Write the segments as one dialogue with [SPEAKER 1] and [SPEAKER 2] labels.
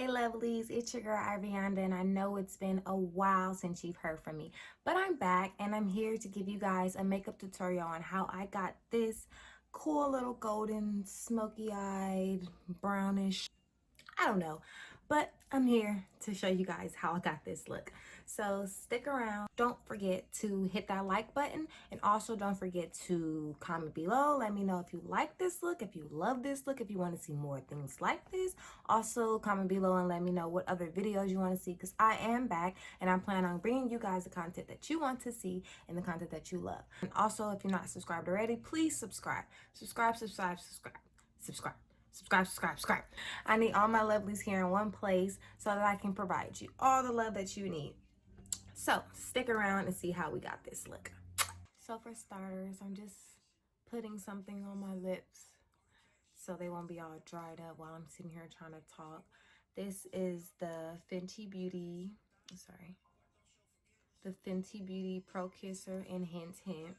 [SPEAKER 1] Hey lovelies, it's your girl Ivorionda, and I know it's been a while since you've heard from me, but I'm back and I'm here to give you guys a makeup tutorial on how I got this cool little golden smoky-eyed brownish, I don't know, but I'm here to show you guys how I got this look. So stick around. Don't forget to hit that like button, and also don't forget to comment below. Let me know if you like this look, if you love this look, if you want to see more things like this. Also comment below and let me know what other videos you want to see, because I am back and I'm planning on bringing you guys the content that you want to see and the content that you love. And also, if you're not subscribed already, please subscribe. Subscribe. I need all my lovelies here in one place so that I can provide you all the love that you need. So stick around and see how we got this look. So for starters, I'm just putting something on my lips so they won't be all dried up while I'm sitting here trying to talk. This is the Fenty Beauty Pro Kisser in Hint Hint.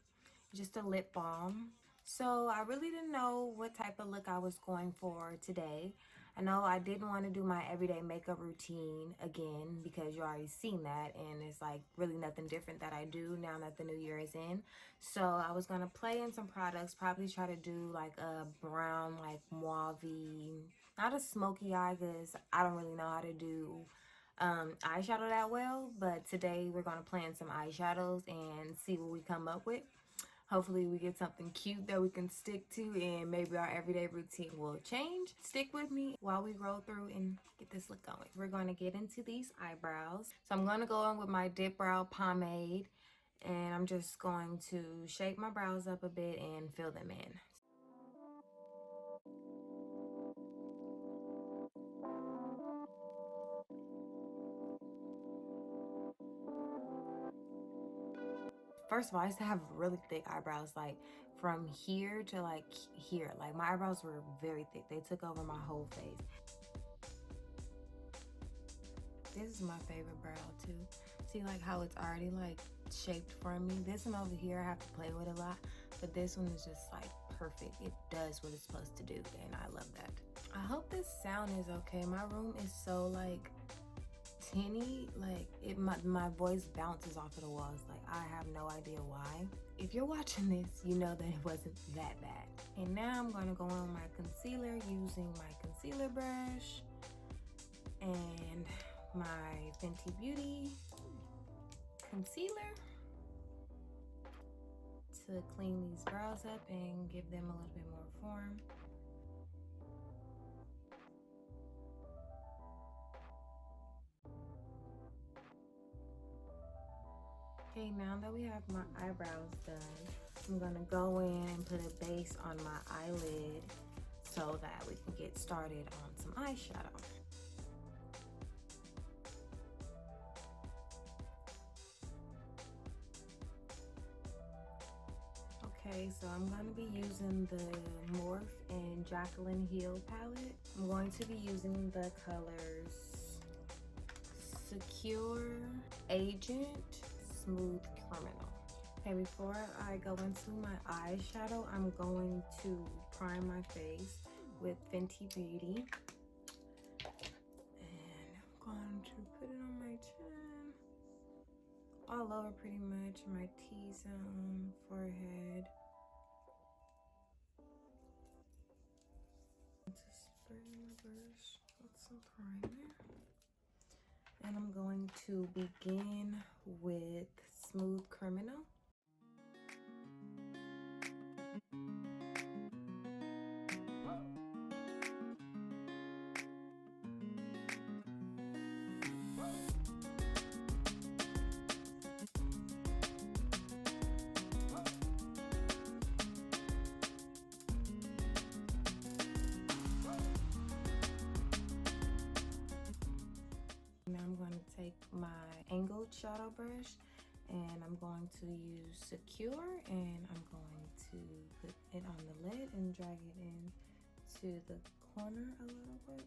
[SPEAKER 1] Just a lip balm. So I really didn't know what type of look I was going for today. I know I didn't want to do my everyday makeup routine again because you already seen that, and it's like really nothing different that I do now that the new year is in. So I was going to play in some products, probably try to do like a brown, like mauve, not a smoky eye because I don't really know how to do eyeshadow that well, but today we're going to play in some eyeshadows and see what we come up with. Hopefully we get something cute that we can stick to, and maybe our everyday routine will change. Stick with me while we roll through and get this look going. We're going to get into these eyebrows. So I'm going to go in with my Dip Brow Pomade, and I'm just going to shape my brows up a bit and fill them in. First of all, I used to have really thick eyebrows, like from here to like here. Like my eyebrows were very thick. They took over my whole face. This is my favorite brow too. See like how it's already like shaped for me. This one over here I have to play with a lot, but this one is just like perfect. It does what it's supposed to do, and I love that. I hope this sound is okay. My room is so like tinny, like my voice bounces off of the walls. Like I have no idea why. If you're watching this, you know that it wasn't that bad. And now I'm going to go on my concealer using my concealer brush and my Fenty Beauty concealer to clean these brows up and give them a little bit more form. Okay, now that we have my eyebrows done, I'm gonna go in and put a base on my eyelid so that we can get started on some eyeshadow. Okay, so I'm going to be using the Morphe and Jaclyn Heal palette. I'm going to be using the colors Secure, Agent, Smooth Criminal. Okay, before I go into my eyeshadow, I'm going to prime my face with Fenty Beauty. And I'm going to put it on my chin, all over pretty much, my T-zone, forehead. To spray my brush with some primer. And I'm going to begin with Smooth Criminal. Now I'm going to take my angled shadow brush and I'm going to use Secure, and I'm going to put it on the lid and drag it in to the corner a little bit.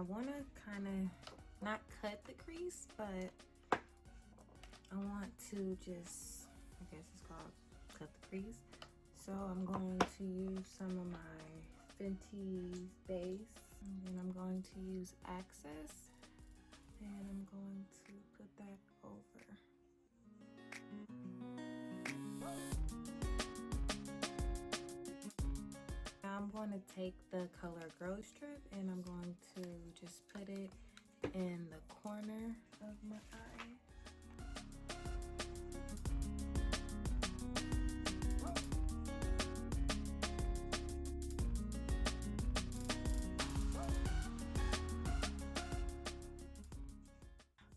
[SPEAKER 1] want to kind of not cut the crease, but I want to just, I guess it's called cut the crease. So I'm going to use some of my Fenty base, and then I'm going to use Access, and I'm going to put that over. Now I'm going to take the color Grow Strip and I'm going to just put it in the corner of my eye.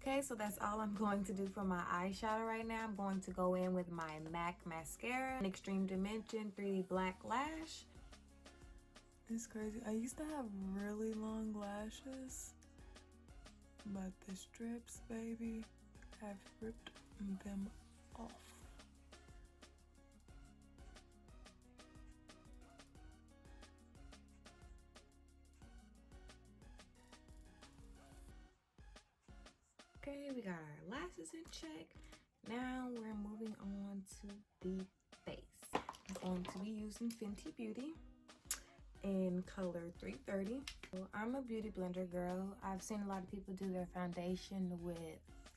[SPEAKER 1] Okay, so that's all I'm going to do for my eyeshadow right now. I'm going to go in with my MAC mascara, an Extreme Dimension 3D Black Lash. It's crazy. I used to have really long lashes, but the strips, baby, have ripped them off. Okay, we got our lashes in check. Now we're moving on to the face. I'm going to be using Fenty Beauty in color 330. So I'm a beauty blender girl. I've seen a lot of people do their foundation with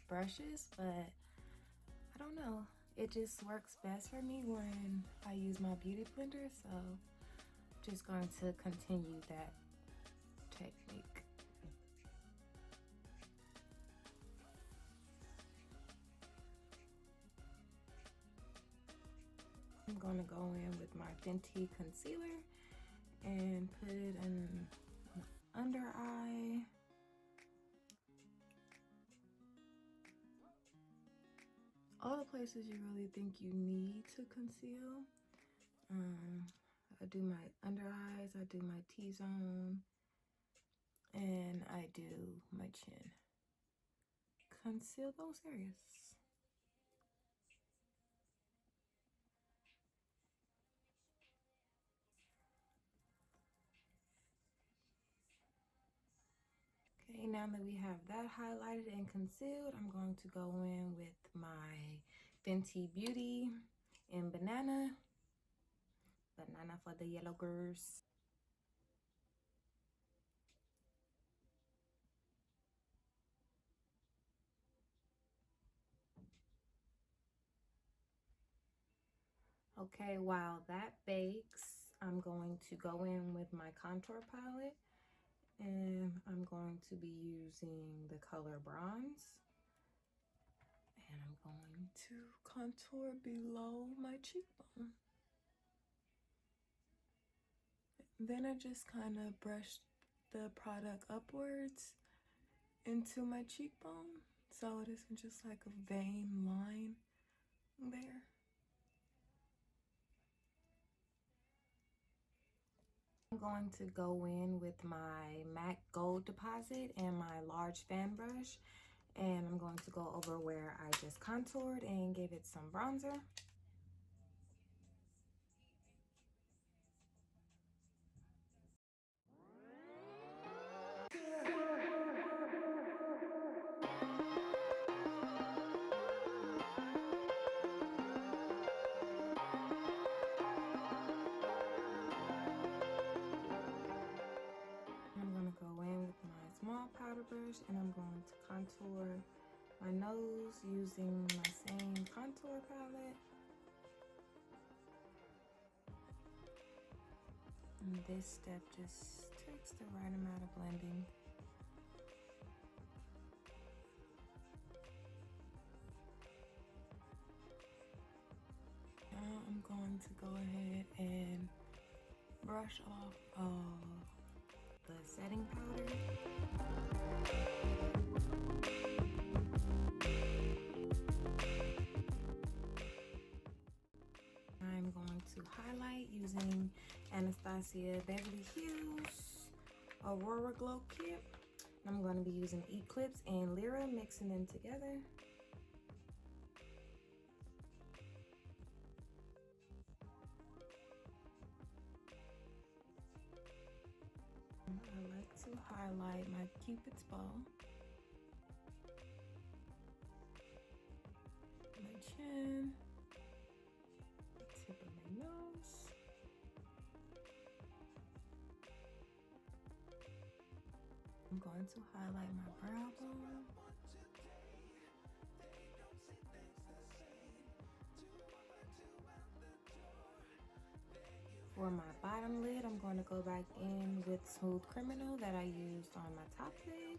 [SPEAKER 1] brushes, but I don't know. It just works best for me when I use my beauty blender, so I'm just going to continue that technique. I'm going to go in with my Fenty concealer and put it in the under eye. All the places you really think you need to conceal. I do my under eyes, I do my T-zone, and I do my chin. Conceal those areas. Okay, now that we have that highlighted and concealed, I'm going to go in with my Fenty Beauty in Banana for the yellow girls. Okay, while that bakes, I'm going to go in with my contour palette, and I'm going to be using the color Bronze, and I'm going to contour below my cheekbone. Then I just kind of brush the product upwards into my cheekbone, so it isn't just like a vein line there. I'm going to go in with my MAC Gold Deposit and my large fan brush, and I'm going to go over where I just contoured and gave it some bronzer. I'm going to go in with my small powder brush and I'm going to contour my nose using my same contour palette. And this step just takes the right amount of blending. Now I'm going to go ahead and brush off the setting powder. I'm going to highlight using Anastasia Beverly Hills Aurora Glow Kit. I'm going to be using Eclipse and Lyra, mixing them together. I like to highlight my Cupid's bow, my chin, the tip of my nose. I'm going to highlight my brow bone. For my bottom lid, I'm going to go back in with Smooth Criminal that I used on my top lid.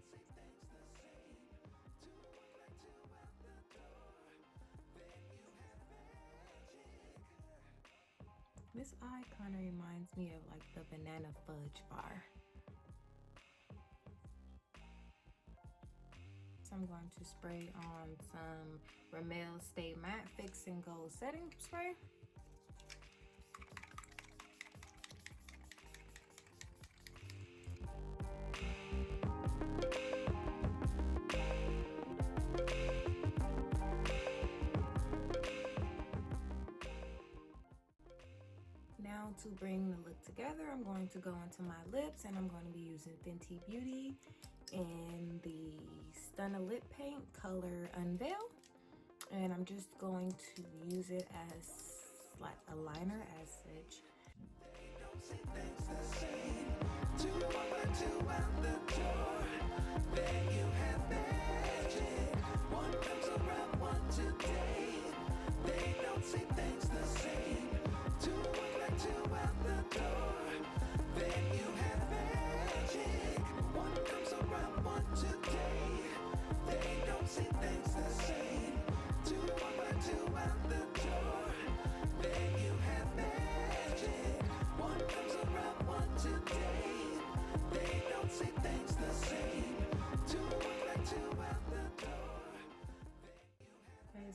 [SPEAKER 1] This eye kind of reminds me of like the banana fudge bar. So I'm going to spray on some Rimmel Stay Matte Fix and Go setting spray. Now to bring the look together, I'm going to go into my lips and I'm going to be using Fenty Beauty in the Stunna lip paint color Unveil, and I'm just going to use it as like a liner as such.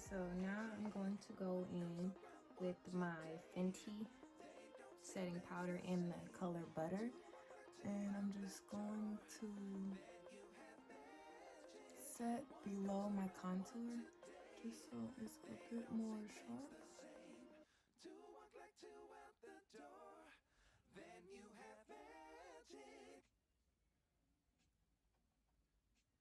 [SPEAKER 1] So now I'm going to go in with my Fenty setting powder in the color Butter, and I'm just going to set below my contour just so it's a bit more sharp.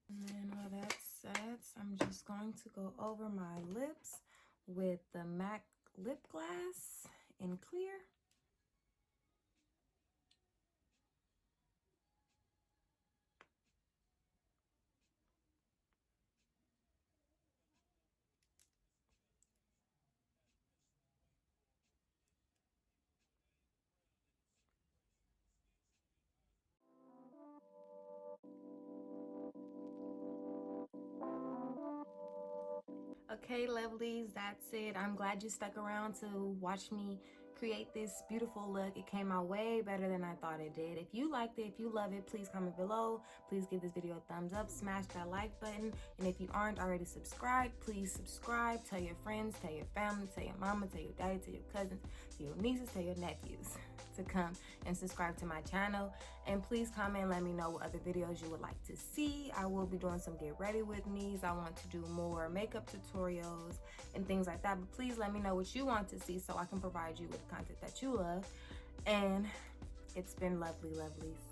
[SPEAKER 1] And then while that sets, I'm just going to go over my lips with the MAC lip glass in clear. Okay, lovelies, that's it. I'm glad you stuck around to watch me create this beautiful look. It came out way better than I thought it did. If you liked it, if you love it, please comment below. Please give this video a thumbs up, smash that like button. And if you aren't already subscribed, please subscribe. Tell your friends, tell your family, tell your mama, tell your daddy, tell your cousins, tell your nieces, tell your nephews to come and subscribe to my channel. And please comment and let me know what other videos you would like to see. I will be doing some get ready with me's. I want to do more makeup tutorials and things like that, but please let me know what you want to see so I can provide you with content that you love. And it's been lovely, lovelies.